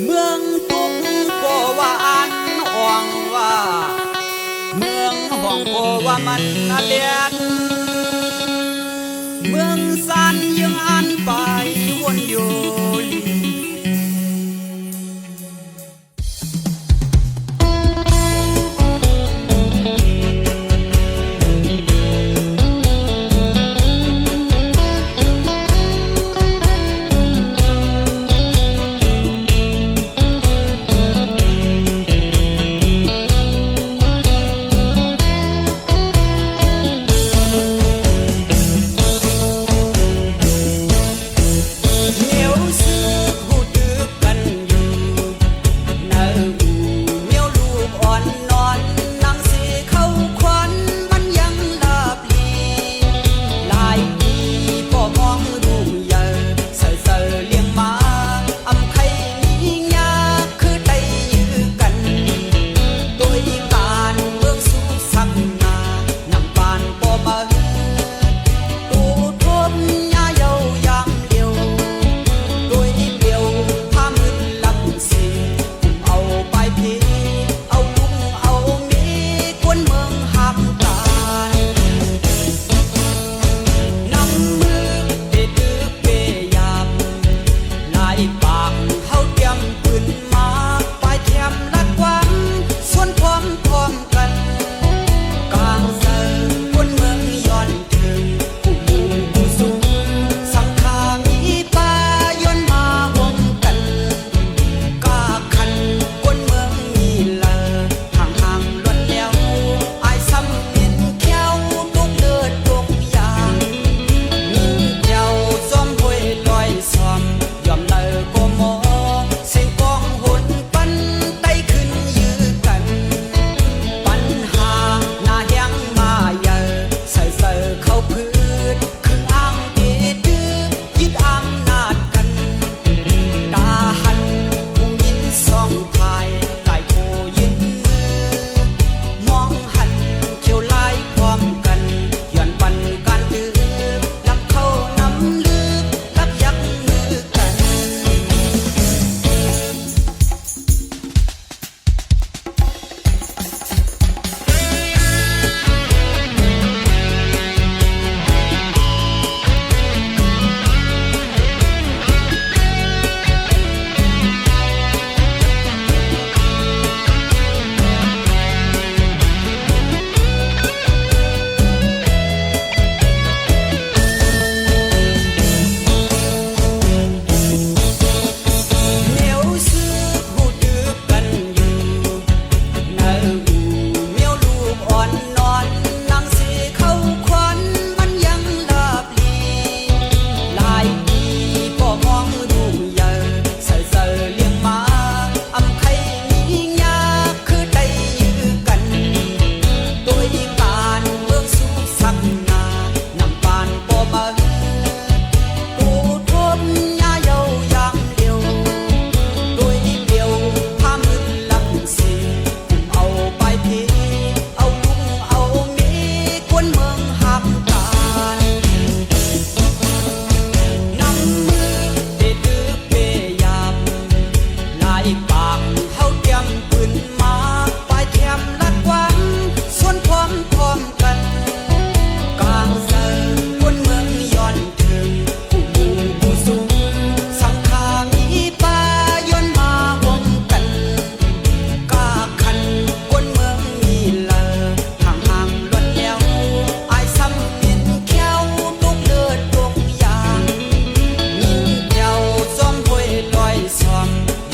เมืองตุงก็ว่าอันอ่องว่าเมืองห้องก็ว่ามันเลียนเมืองสันยังอันไปวนอยู่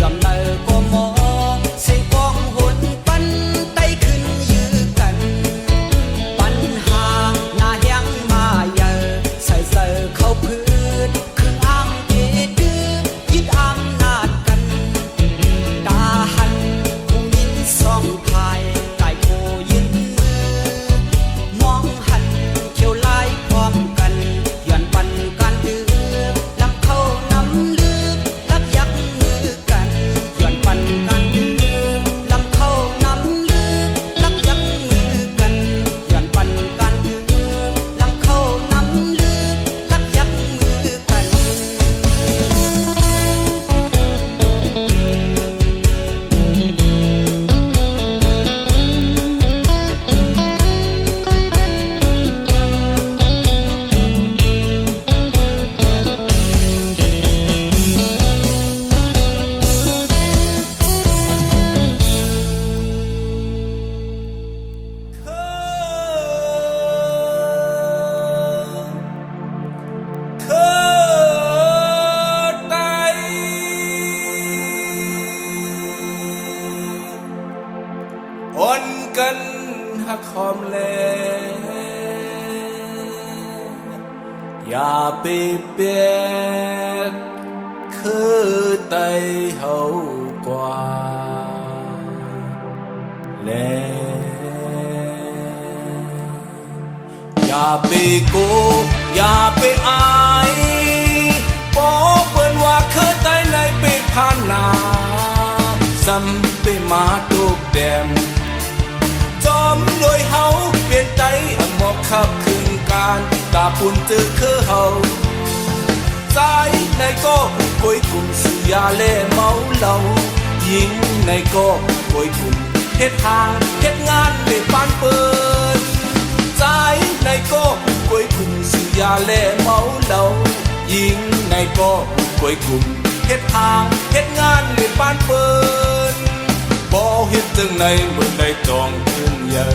ยอมเลยก็ หักหอมแลอย่าไปเปียกคือไตเฮากว่าแลอย่าไปโกอย่าไปอายบอกเปิ้นว่าเคยตายในปีผ่านนาซ้ำไปมาตุกแดมจอมโดยเฮาเปลี่ยนใจอันหมอกขับคืนการตาปุ่นจือคือเฮาใจในก็กวยกุ่มสุยาเล่เมาเหล้ายิงในก็กวยกุ่มเฮ็ดทางเฮ็ดงานเล่ปานเปิ้นใจในก็กวยกุ่มสุยาเล่เมาเหล้ายิงในก็กวยกุ่มเฮ็ดทางเฮ็ดงานเล่ปานเปิ้นบ่เฮ็ดจังไหนมื้อใดจองขึ้นใหญ่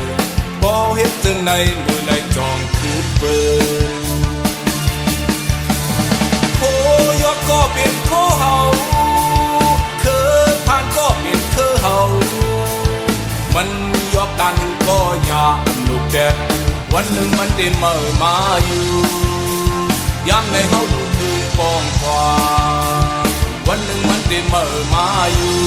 บ่เฮ็ดจังไหนมื้อใดจองคือเปิ้นโคยอดก็เปลี่ยนโคเฮาคือผ่านก็เปลี่ยนคือเฮามันยอกันก็อยากลูกแดดวันหนึ่งมันได้เมื่อมาอยู่ยามในเฮาดูคืนปองกว่าวันหนึ่งมันได้เมื่อมาอยู่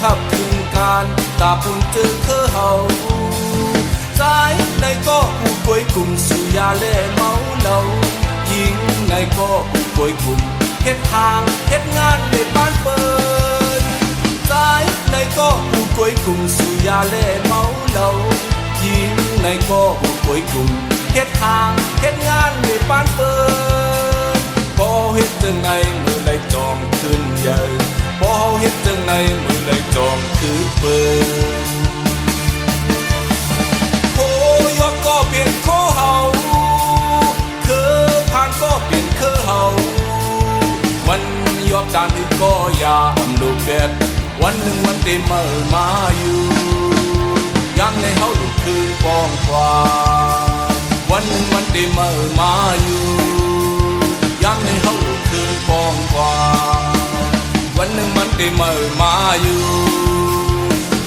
ขับคืนการตาปุ่นจือคือเฮาใจในก็ผู้ป่วยกลุ่มสุยาเล่เมาเหล้ายิงในก็ผู้ป่วยกลุ่มเฮ็ดทางเฮ็ดงานในบ้านเปิ้นใจในก็ผู้ป่วยกลุ่มสุยาเล่เมาเหล้ายิงในก็ผู้ป่วยกลุ่มเฮ็ดทางเฮ็ดงานในบ้านเปิ้นบ่เฮ็ดจังไงมื้อใดจอมขึ้นใหญ่บ่เฮ็ดจังไหนมื้อใดจอมคือเปิ้นโคยอดก็เปลี่ยนโคเฮาคือผ่านก็เปลี่ยนคือเฮามันยอดการที่ก็อยากลูกแดดวันหนึ่งวันได้เมื่อมาอยู่ยังในเฮาลูกคือปองกว่าวันหนึ่งวันได้เมื่อมาอยู่ยังในเฮาลูกคือปองกว่าวันหนึ่งมันได้เมื่อมาอยู่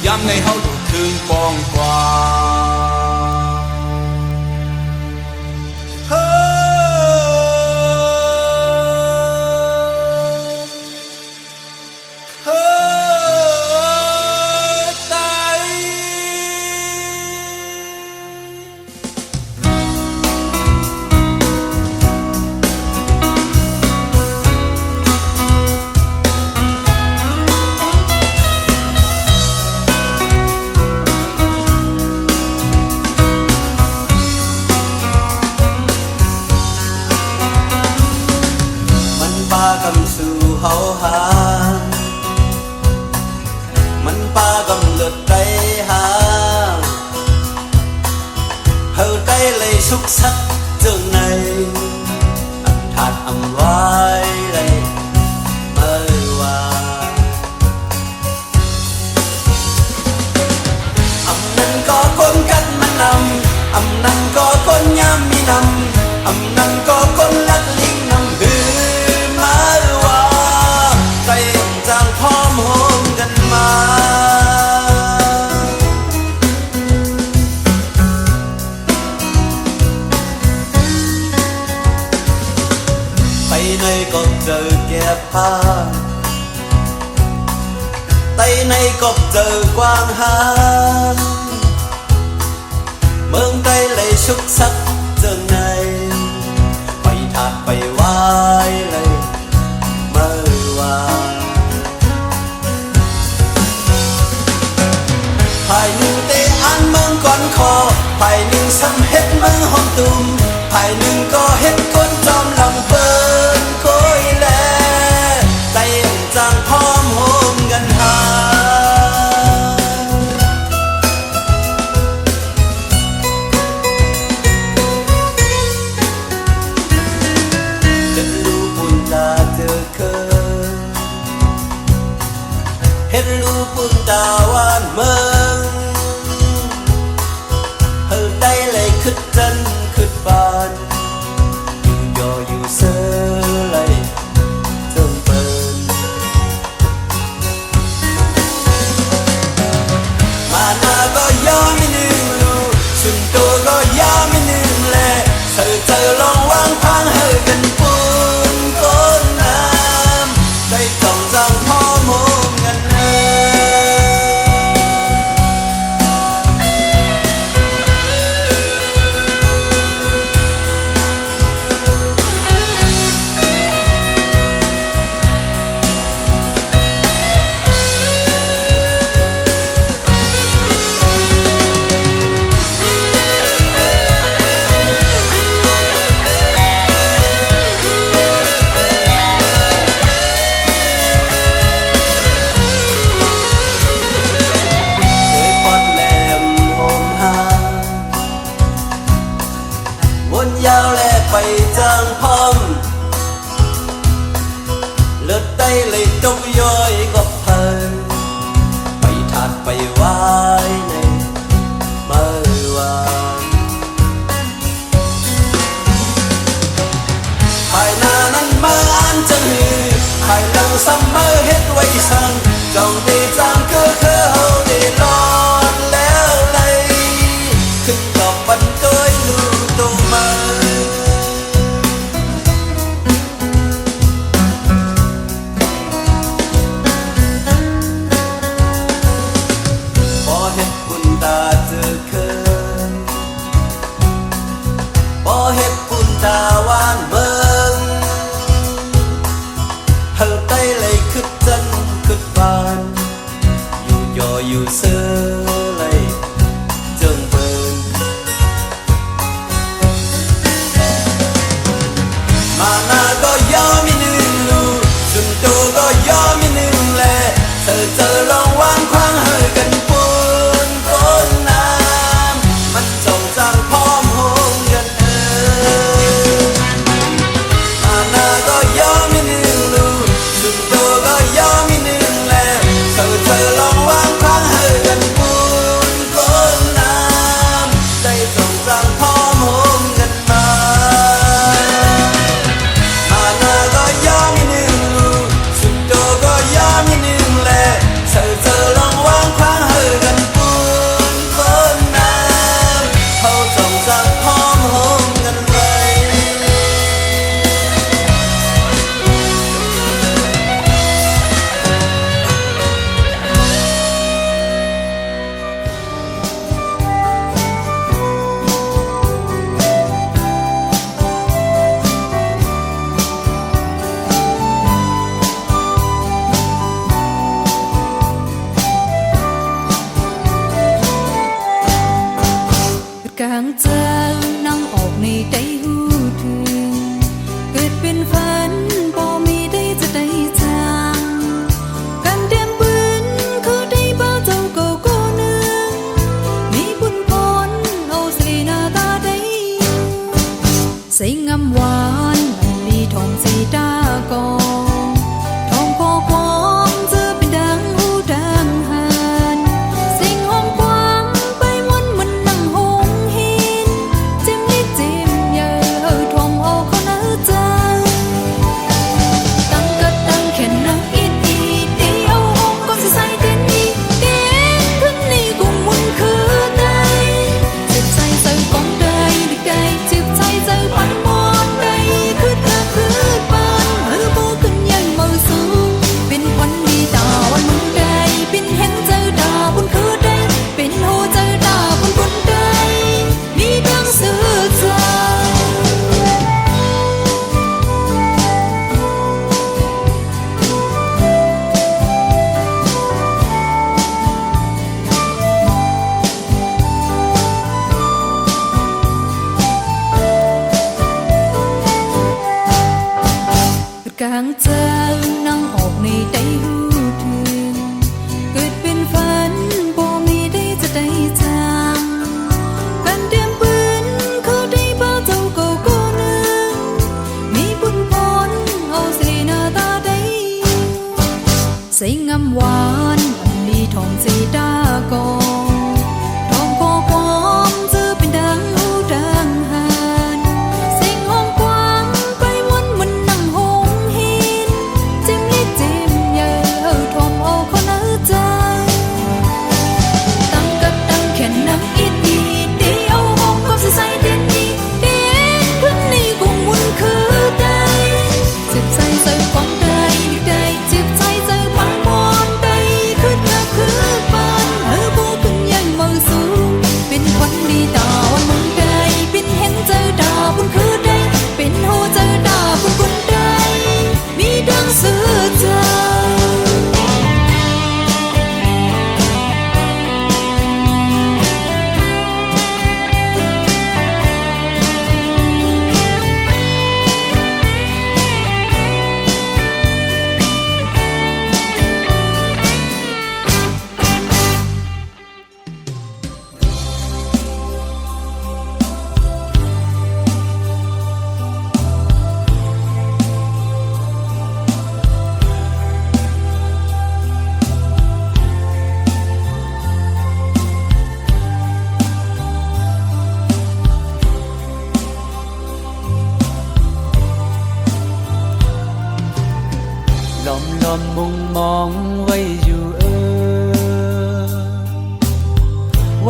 ยามในเฮาดูคืนปองกว่าเฮ้เฮ้ตายกำสู่เฮาหามันปากำเลิดใจหาเฮาใจเลยสุขสักจึงในอันถาดอำไว้เลยเมื่อว่าอำนั้นก็คนกันมันนำอำนั้นก็คนยามมีนำอำนั้นก็คนลักลิงนำหือจางพร้อมโฮมกันมาไปไหนก็เจอแก่ผ้าไปไหนก็เจอกว้างหาเมืองไกลเลยชุกสักเจอไงไปถากไปไหว้เลยเมื่อว่าภายหนึ่งเตะอันเมืองก่อนคอภายหนึ่งซ้ำเฮ็ดเมืองห้องตุ่มภ ายหนึ่งก็เห็นคนจอมลำเบินโคยแลใจจางพร้อมโฮมกันหาเห็นลูกบุญตาเธอเคยเห็นลูกบุญตาหวานเมืองเฮอได้เลยคึดจันคึดบานอยู่ยออยู่เซอเลยเทิงเปินมานาก็ยอมไม่นึงลูสุนโตก็ยอมไม่นึงแลเธอลองวางพังเฮอกันปูนก้นน้ำใจจ้องจังพอมองกันเนอ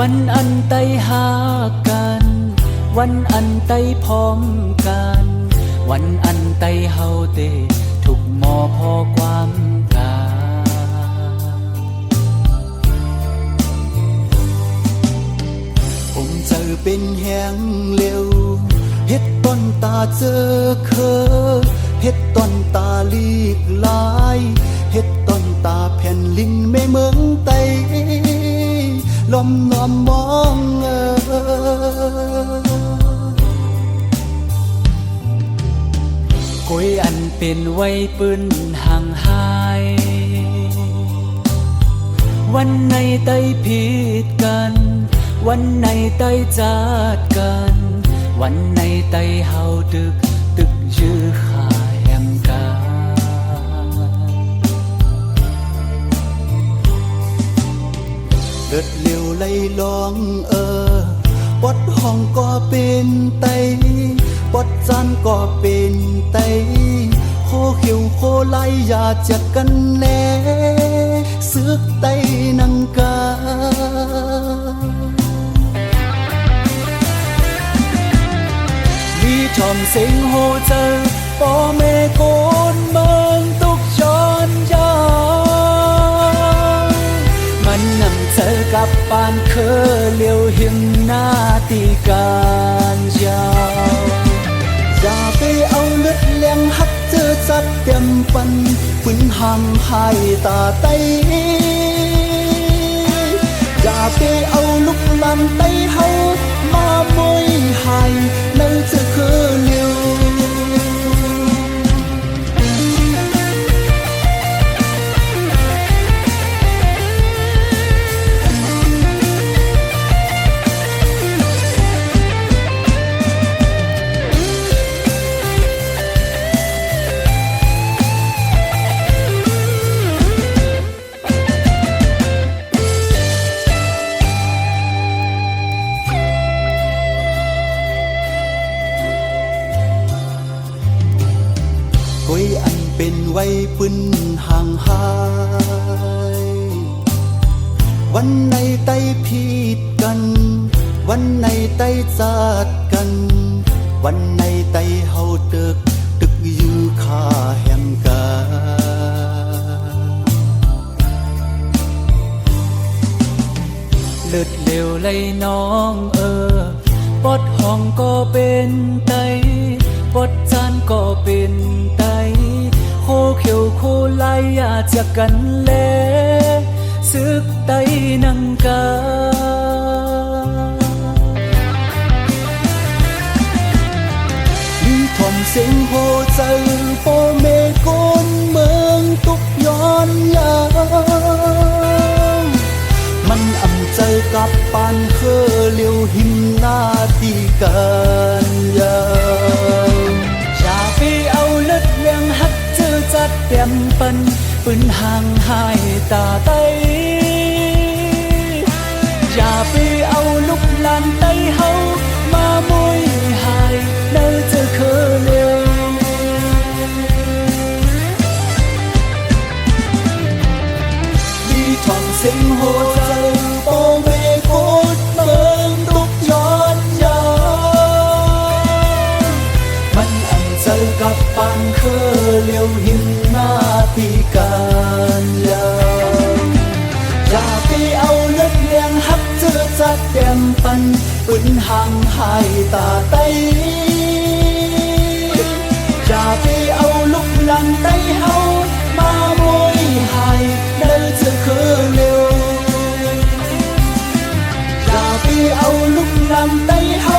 วันอันไตหากัน วันอันไตพร้อมกัน วันอันไตเฮาเตทุกหมอพอความกาผมเจอเป็นแหงเร็วเฮ็ดต้นตาเจอเคอเฮ็ดต้นตาลีกลายเฮ็ดต้นตาแผ่นลิงไม่เมืองไตล้อมน้อมมองกุยอันเป็นไว้ปืนห่างหายวันในไตผิดกันวันในไตจัดกันวันในไตเฮาตึกยื้อขาแหมกันเดิดเลี้ยวไหลลองปดห้องก็เป็นไตปดจานก็เป็นไตโคเขียวโคไหลอย่าจักกันแน่ซึกไตนังกาลีชอมเสียงโหเจอป่อแม่โกนเมืองตุกจอนยาวมันนำเจอกับปานเคอเลี้ยวหิมหน้าตีการยาวอย่าไปเอาเลือดเลี้ยงหักเจอจัดเต็มปันฝืนห่างหายตาไตอย่าไปเอาลุกลานไตเฮามามวยหายนั่นจะคือเลี้ยวกุยอันเป็นไว้ปืนห่างหายวันในไตผิดกันวันในไตจัดกันวันในไตเฮาตึกยื้อขาแหมกันเลือดเลี้ยวไหลน้องปดห้องก็เป็นไตปดจานก็เป็นไตโคเขียวโคไหลอย่าจักกันแลซึกไตนังกาลีทอมเสียงโหใจป่อแม่โกนเมืองตุกย้อนยาวมันอำใจกับปานเคอเลี้ยวหิมหน้าตีกันยาวอย่าไปเอาเลือดเลี้ยงหักเจอจัดเต็มปันปืนห่างหายตาไตอย่าไปเอาลุกลานไตเฮามามวยหายนั่นจะคือเลี้ยวลีทองเสียงโหใจป่อแม่โกดเมืองตุกย้อนยาวมันอันเจอกับปานเคอเลี้ยวหิมหน้าตีการยาวอย่าไปเอาเลือดเลี้ยงหักเจอจัดเต็มปันปืนห่างหายตาไตอย่าไปเอาลุกลันไตเฮามามวยหายนั่นจะคือเร็วอย่าไปเอาลุกลานไตเฮา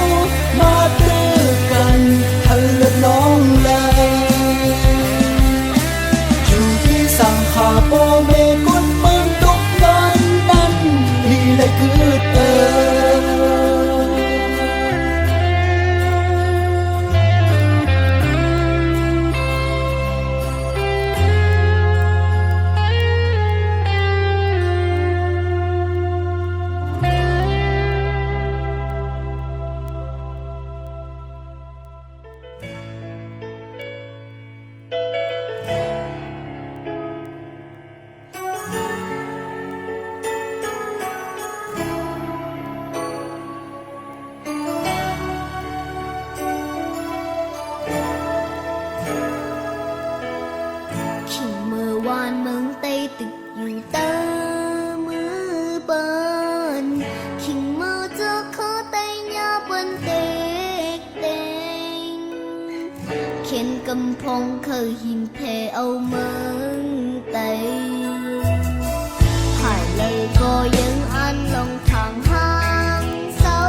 มาตื้อกันให้เลือดน้องไหลอยู่ที่สังขาป่อแม่กุนเมืองตุกกันนั้นนี่แหละคือ วันเด็กเด็กเขียนกำพงเคยหินเพเอาเมืองไตหายเลยก็ยังอันลงทางห้างเศร้า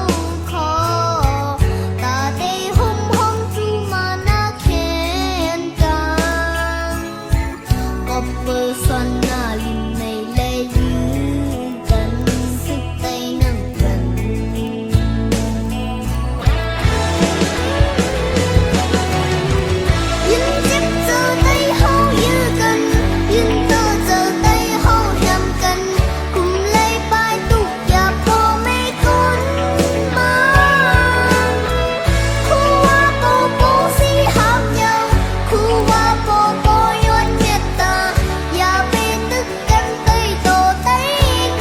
คอตาได้หุ่มห้องจูมาหน้าเขียนกันก็เปิดสันหน้าลินในเลยืกันสึกใจนั่งกันยินเจ็บเจอได้เฮายื้อกันยินเจอได้เฮาแฮมกันกุมเลยปลายตุกอย่าพอไม่คนมาคู่ว่าโปโปสิหักเยาคู่ว่าโปโปย้อนเมตตาอย่าไปตึกกันใต้โตใต้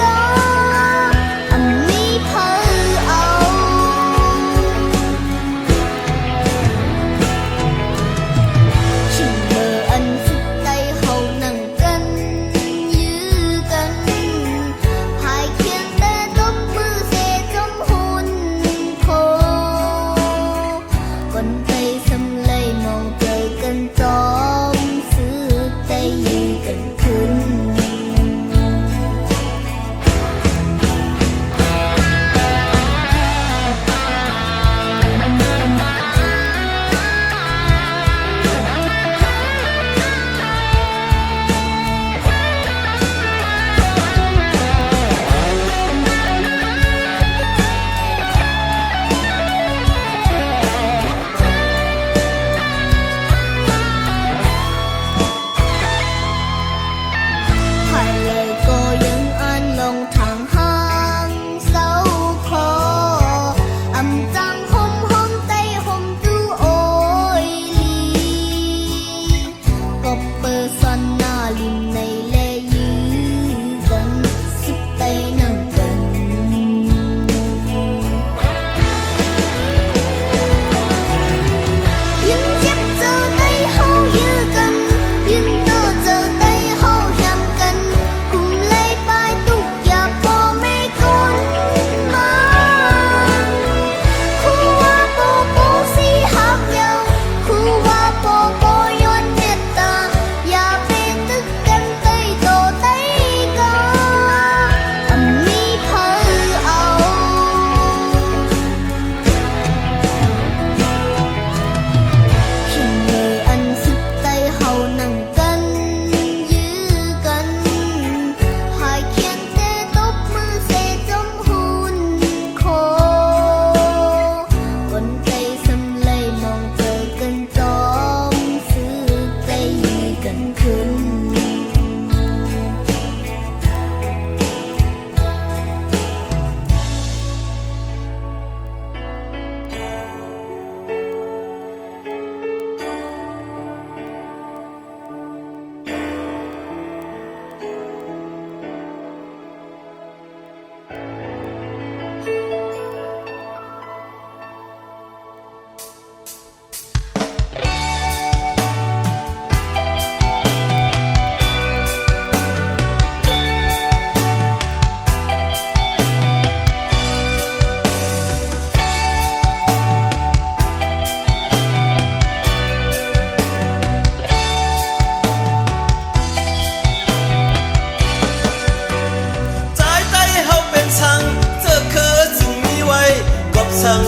กาอันนี้เพอเอาชิมเมออันสุดใจเฮานั่งกันยื้อกันหายเคียงแต่ตบมือเสจมหุ่นโคคนใจสำเลยมองเจอกันจอมซื้อใจยื้อกันขึ้นหายเลยก็ยังอ่านลงทางห้างเศร้าคออำจังห่มห้องใจห่มตู้โอยลีก็เปิดสันหน้าลินในเลยื้อกันสุดใจนั่งกันยินเจ็บเจอได้เฮายื้อกันยินเจอได้เฮาแฮมกันกุมเลยปลายตุกอย่าพอไม่คนมาคู่ว่าโปโปสิหักเยาคู่ว่าโปโปย้อนเมตตาอย่าไปตึกกันใต้โตใต้กาอันนี้เพอเอา ขิงมืออันสุดใจเฮานั่งกันยื้อกันหายเคียงแต่ตบมือเสจมหุ่นโคคนใจสำเลยมองเจอกันจอมซื้อใจยื้อกันขึ้น ใจเฮาเป็นช่างเธอคือจึงมีไว้กบช่าง